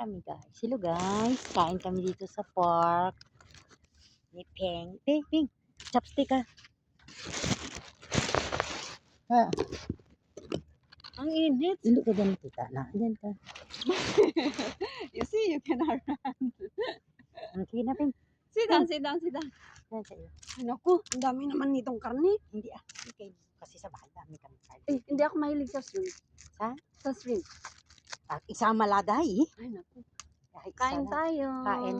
kami guys. Hello guys. Kain kami dito sa park. Ni Peng. Peng. Chopstick ka. Ha. Ang init. Hindi ko dyan nakita na. Dyan ka. You see, you can run. Sige na Peng. Sit down, sit down, sit down. Dyan sa iyo. Ay, naku, ang dami naman nitong karne. Hindi Okay. Kasi sa bahay dami kami kain. Hindi ako mahilig sa shrimp. Sa? Sa shrimp. At isang maladay. Ay, naku. Kahit Kain isa lang. tayo. Kain.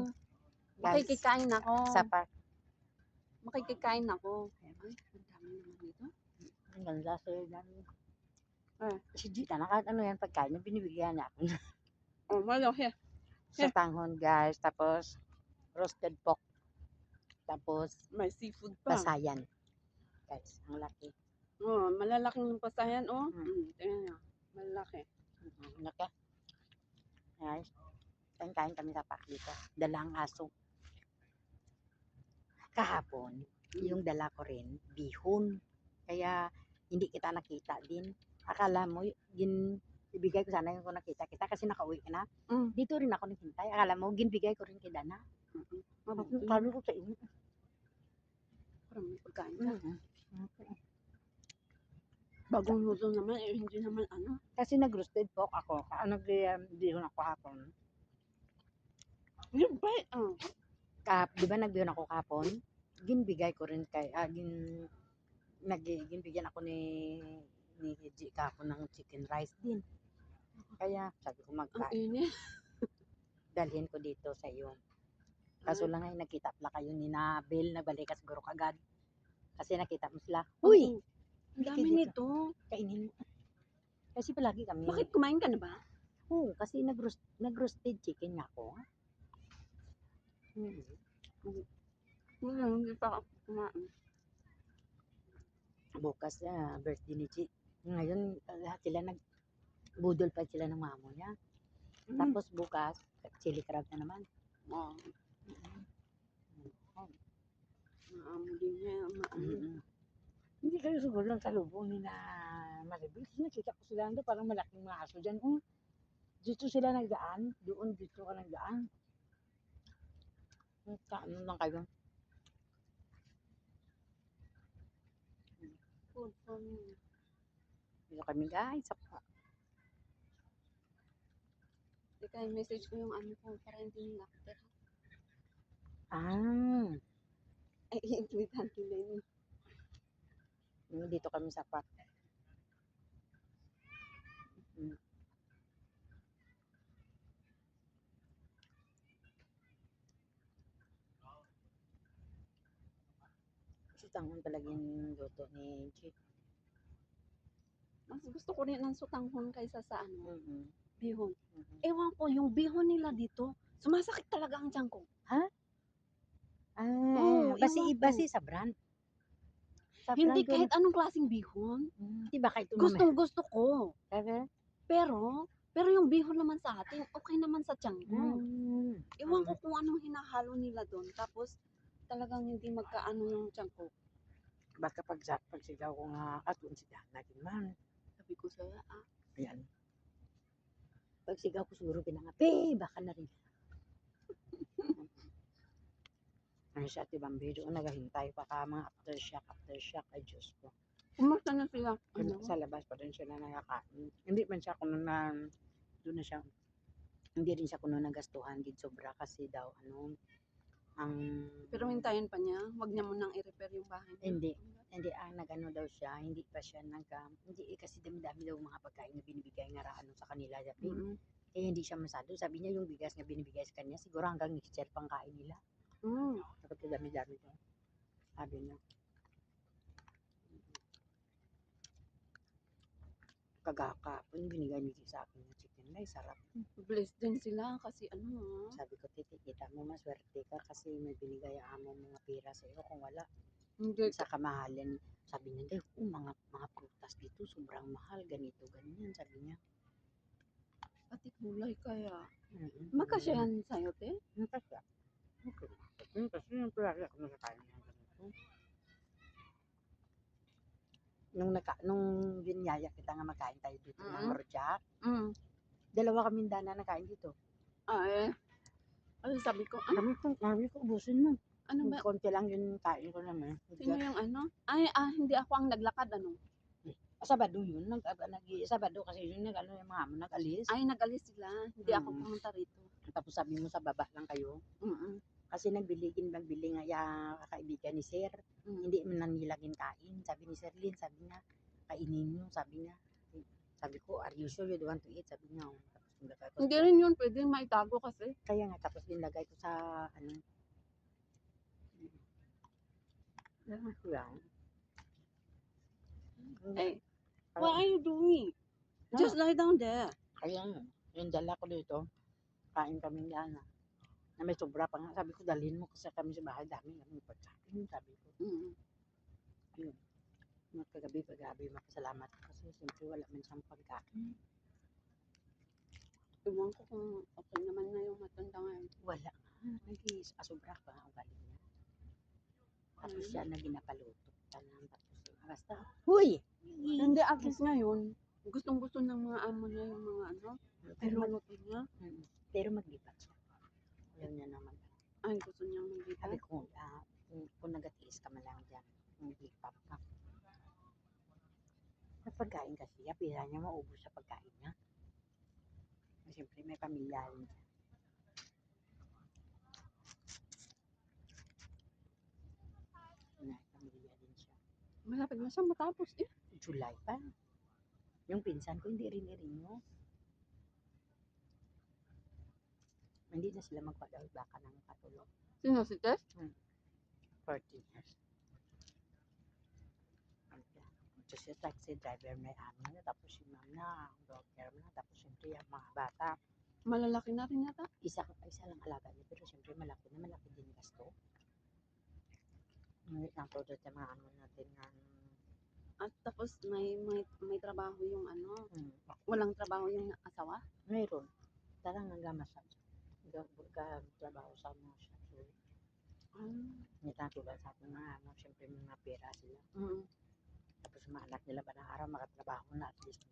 Makikikain ako. Sa park. Makikikain ako. Ay, ang dami naman dito. Ang ganda sa iyo dami. Ah. Si Gita, ano yan pagkain niya, binibigyan niya ako. Oh, malaki. Sa tanghon guys, tapos roasted pork, tapos May seafood pa. pasayan. Guys, ang laki. Oh, malalaking pasayan, oh. Mm. Tingnan niyo. Malaki. Ang laki. Guys, kain kami sa park dito. Dala ang aso. Kahapon, yung dala ko rin, bihon. Kaya, hindi kita nakita din. Akala mo, yun, ibigay ko sana yung kung nakita kita kasi nakauwi ka na. Dito rin ako naghintay. Akala mo, ginbigay ko rin kay Dana. Kalo ko sa inyo. Parang may pagkain ka. Bagong luto naman, hindi naman ano. Kasi nag-roasted pork ako. Nag-bihon ako kahapon. Yung ba? Di ba nagbihon ako kahapon? Ginbigay ko rin kay, ginbigyan ako ni Hiji kahapon ng chicken rice din. Kaya sabi ko Ang magkain. init. Dalhin ko dito sa iyo. Kaso lang ay nakita pala kayo ni Nabel na balikas siguro kagad. Kasi nakita mo sila. Uy! Ang dami nito. Kainin mo. Kasi palagi kami. Bakit kumain ka na ba? Oo, kasi nag-roasted chicken nga ako. Hindi pa ako kumain. Bukas birthday ni Chi. Ngayon, lahat sila budol pa sila ng mamo niya. Tapos bukas, chili crab na naman. Maamo din niya. Hindi kayo siguro lang salubong ni na Maribel. Nakita ko sila doon, parang malaking mga aso dyan. Dito sila nagdaan. Dito ka nagdaan. Ano lang kayo? Food for me. Dito kami guys. Teka, message ko yung ano ko para hindi nila kapit. Ay, i-tweetan nila yun. Dito kami sa park. Sutangon talaga yung luto ni Chi. Mas gusto ko rin ang sutanghon kaysa sa ano, bihon. Ewan Ewan ko, yung bihon nila dito, sumasakit talaga ang tiyan ko. Ha? Oo, Basi sa brand. Sa Hindi brand kahit anong klaseng bihon. Di ba kahit Gustong gusto ko. Talaga? Pero yung bihon naman sa atin, okay naman sa tiyan ko. Ewan ko kung anong hinahalo nila doon. Tapos talagang hindi magkaano yung tiyan ko. Baka pagsigaw ko nga atun si Dana din man. Sabi ko sa'yo, Ayan. Pagsigaw ko siguro pinangapi, baka na rin. Ano siya, Ate Bambi, doon naghahintay pa ka mga aftershock, ay Diyos ko. Kumusta na sila? Sa labas pa rin sila nakakain. Hindi man siya kuno na, doon na siya, hindi rin siya kuno nagastuhan, gid sobra kasi daw, Pero hintayin pa niya, wag niya munang i-repair yung bahay niya. Hindi nagano daw siya, hindi pa siya hindi kasi dami-dami daw mga pagkain na binibigay nga raano sa kanila sabi. Kaya hindi siya masado. Sabi niya yung bigas na binibigay sa kanya, siguro hanggang next year pang kain nila. Dapat dami-dami daw. Sabi niya. Kagakapon binigay niya sa akin ng chicken rice, sarap. Blessed din sila kasi Sabi ko, kita mo maswerte ka kasi may binigay amo mga pera sa iyo kung wala. Hindi. Sa kamahalan, sabi niya, mga prutas dito sobrang mahal, ganito, ganyan, sabi niya. Pati kulay kaya. Magkasyahan sa'yo, te? Magkasya. Okay. Kasi yung pala ako nakakain niya ganito. Nung binyaya kita nga makain tayo dito ng rojak, dalawa kaming Dana nakain dito. Ay, ano sabi ko, Sabi ko, ubusin mo. ano ba, Konti lang yung kain ko naman. sino yung ano? Ay, hindi ako ang naglakad, ano? Sabado yun. Sabado kasi yun, yung mga amo nag-alis. Ay, nag-alis sila. Hindi ako Mm. pumunta rito. Tapos sabi mo sa baba lang kayo. Mm-mm. Kasi nagbili nga yung kaibigan ni Sir. Mm. Hindi man nanilagin kain. Sabi ni Sir Lin, sabi niya, kainin nyo, sabi niya. Sabi ko, are you sure you don't want to eat? Sabi niya, tapos nilagay ko Hindi rin yun pwede maitago kasi. Kaya nga, tapos nilagay ko sa, ano, lang. Hey, what are you doing? Just lie down there. Kaya nga, yung dala ko dito, kain kami yan. Na may sobra pa nga. Sabi ko, dalhin mo kasi kami sa bahay. Dami kami pagkain. Sabi ko, Mm. ayun. Paggabi, makasalamat ko kasi siyempre wala man siyang pagkain. Iwan ko kung okay naman na yung matanda ngayon. Wala nga. Sobra pa ang ugali niya. Tapos siya na ginapaluto. Basta, huy! Hindi, at least ngayon, gustong-gusto ng mga amo niya yung mga ano, niluluto niya. Pero maglipat siya. Ayaw niya naman. Ay, gusto niyang maglipat. Sabi ko, kung nagatiis ka man lang dyan, maglipat ka. Sa pagkain kasi, pira niya maubos sa pagkain niya. Siyempre, may pamilya rin siya. May pamilya din siya. Malapit na siya matapos eh. July pa. Yung pinsan ko, hindi rin mo. Hindi na sila magpadaw baka ng katulog. Sino si Tess? 14 years. Tapos yung taxi driver may amin na, tapos yung ma'am na, doctor na, tapos siyempre yung mga bata. Malalaki na rin yata. Isa lang alaga niya, pero siyempre malaki din gasto. Ngunit lang todo sa mga ano natin nga. At tapos may trabaho yung ano, walang trabaho yung asawa? Mayroon. Tarang nagamassage. Trabaho sa mga shop. Hindi lang tulad sa ating mga ano, siyempre mga pera sila. Tapos mga anak nila ba ng araw makatrabaho na at least.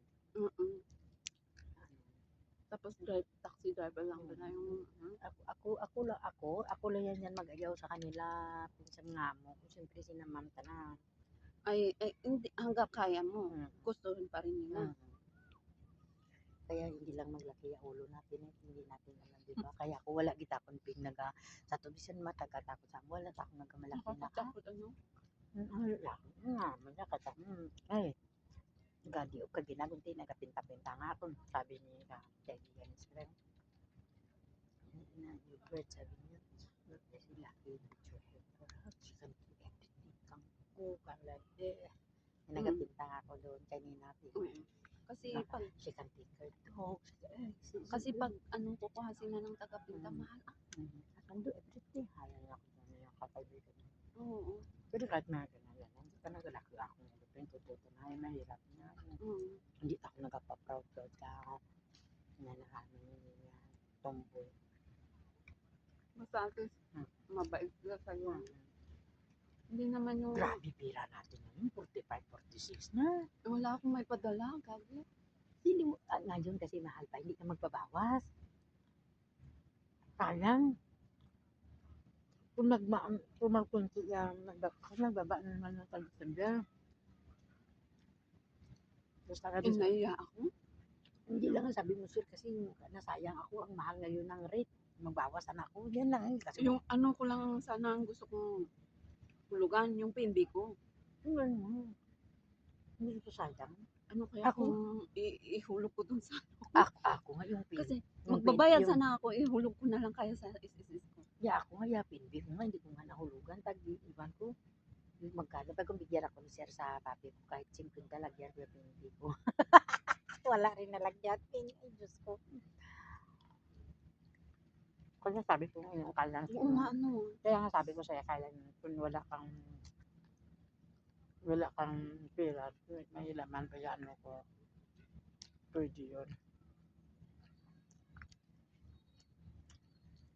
Tapos taxi driver lang ba na yung Ako lang yan mag-ayaw sa kanila pinsan nga mo. Siyempre sinamamta na. ay hindi, hanggang kaya mo, gusto rin pa rin nila. Kaya hindi lang maglaki ang ulo natin, hindi natin alam, di ba? Kaya ako wala kita konping sa tubisan matagatakot sa wala ta akong nagamalaki na ka. Nakakatakot ano? Wala nga, malakata. Ay, gadi o kaginagunti, nagapinta-pinta nga ako. Sabi ni kaibigan ni Sir. You bird, sabi niya, sila, you put your head for her, she can do everything, kang kukang like this. Nagapinta nga ako doon kanina. Kasi pag she can take her dog. kasi pag anong kukuha sila ng taga-pinta, mahal. I can do everything. Halang ako na yung kakaibigan. Oo. Pero kahit mga ganyan, hindi pa nagalaki ako ng lupin. Tututo na, mahirap na. Hindi ako nagpa-proud ka na namin tomboy. Basta at least, mabait sila sa'yo. Hindi naman yung... Grabe, pira natin ngayon. 45, 46 na. Wala akong may padala, gabi. Hindi mo, ngayon kasi mahal pa, hindi ka magbabawas. Sayang. Kung magkunti yan, magbaba na naman ng tagtanda. Naiya ako. Hindi lang sabi mo, sir, kasi nasayang ako, ang mahal ngayon ng rate. Magbawasan ako, yan lang. Kasi yung ano ko lang sana ang gusto kong hulugan, yung PNB ko. Hindi ko sayang. Ano kaya kung ihulog ko dun sa Ako nga yung PNB. Kasi magbabayad sana ako, ihulog ko na lang kaya sa SSS ko. Ako nga yung PNB ko nga, hindi ko nga nahulugan. Iban ko, magkano. Pag bigyan ako ni sir sa papi ko, kahit simpleng talagyan yung PNB ko. Wala rin nalagyan. Ay, Diyos ko. Kaya sabi ko yung kailan. Oo nga, ano. Kaya nga sabi ko sa'yo, kailan kung wala kang pera, may laman pa yan ko. Pwede yun.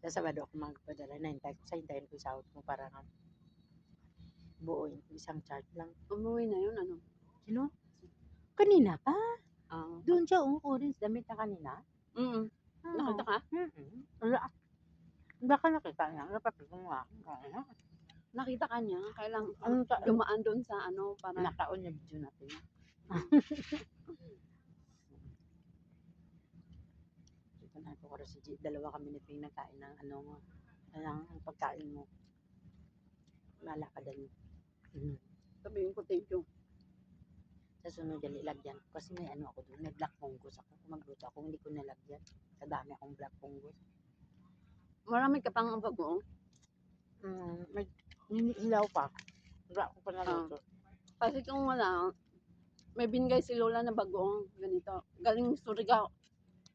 Sa Sabado ako magpadala, hintayin ko yung sahod mo para nga buuin ko isang charge lang. Umuwi na yun, ano? Sino? Kanina pa? Ah. Doon siya, orange damit na kanina. Nakita ka? Baka nakita niya, napapit mo nga. Nakita ka niya, kailang Ang dumaan doon sa ano, para nakaon yung video natin. Ito na ako si G. Dalawa kami na pinagkain ng ano mo. Ang pagkain mo. Malakadan. sabihin ko thank you. Sa sunod dali lagyan ko. Kasi may ano ako doon. May black fungus ako. Kung magluto ako, hindi ko nalagyan. Sa dami akong black fungus. Marami ka pang bagoong. May hilaw pa. Wala ko pa naluto. Kasi kung wala, may binigay si Lola na bagoong ganito. Galing Surigao.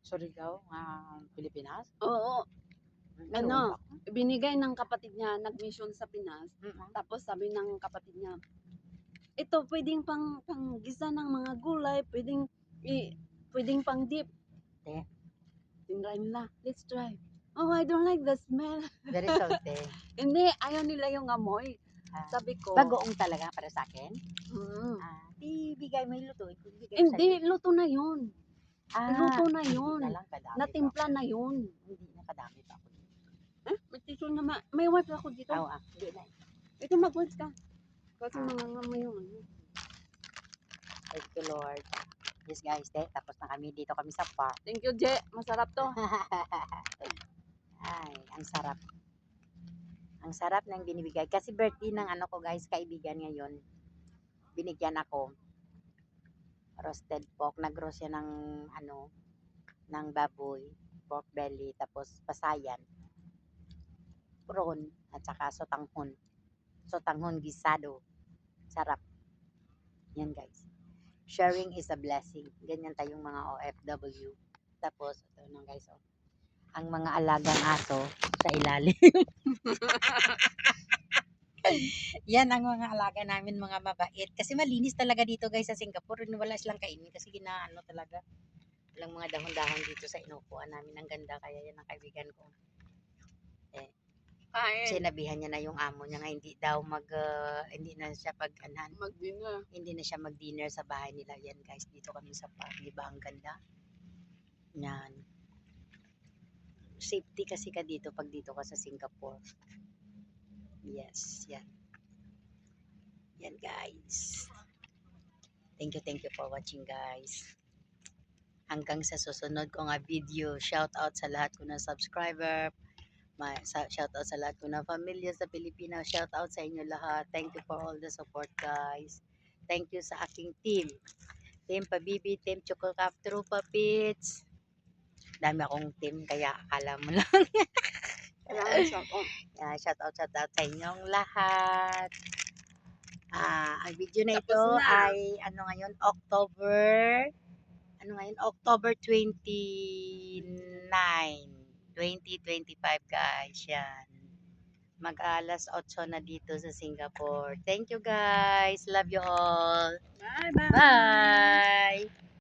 Surigao, Pilipinas. Oo, Meron ano, ba? binigay ng kapatid niya, nag-mission sa Pinas. Tapos sabi ng kapatid niya, ito pwedeng panggisa ng mga gulay, pwedeng pang dip. Te. Tinry nila, let's try. Oh, I don't like the smell. Very salty. Hindi, ayaw nila yung amoy. Sabi ko, Bagoong talaga para sa akin. mm, Ibigay mo yung luto. hindi, luto na yun. Luto na Hindi yun. na lang kadami. Natimpla na yun. Hindi na kadami pa ako. May tissue na may wipes ako dito. Hindi na. Ito mag-wipes ka. Kasi mga ngama yung ano. Thank you, Lord. Yes, guys. Tapos na kami. Dito kami sa park. Thank you, Je. Masarap to. Ay, ang sarap. Ang sarap ng binibigay. Kasi birthday ng ano ko, guys, kaibigan ngayon. Binigyan ako. Roasted pork. Nag-roast siya ng ano, ng baboy. Pork belly. Tapos pasayan. Prawn. At saka sotanghon. Sotanghon gisado. Sarap. Yan, guys. Sharing is a blessing. Ganyan tayong mga OFW. Tapos, ito na guys, oh. Ang mga alagang aso sa ilalim. Yan ang mga alaga namin, mga mabait. Kasi malinis talaga dito guys sa Singapore. Wala silang kainin kasi ginaano talaga. Walang mga dahon-dahon dito sa inupuan namin. Ang ganda, kaya yan ang kaibigan ko. Sinabihan niya na yung amo niya nga hindi daw hindi na siya Mag-dinner. hindi na siya mag-dinner sa bahay nila. Yan guys, dito kami sa park. Di ba ang ganda? Yan. Safety kasi ka dito pag dito ka sa Singapore. Yes, yan. Yan guys. Thank you for watching guys. Hanggang sa susunod ko nga video. Shout out sa lahat ko na subscriber. Shout out sa lahat ko na pamilya sa Pilipinas. Shout out sa inyo lahat. Thank you for all the support guys. Thank you sa aking team. Team Pabibi, Team Chococap, Trupa Pits. Dami akong team kaya akala mo lang. Shout out sa inyong lahat. Ang video na ito ay ano ngayon, October 29, 2025 guys. Yan. Mag-alas 8 na dito sa Singapore. Thank you guys. Love you all. Bye-bye. Bye.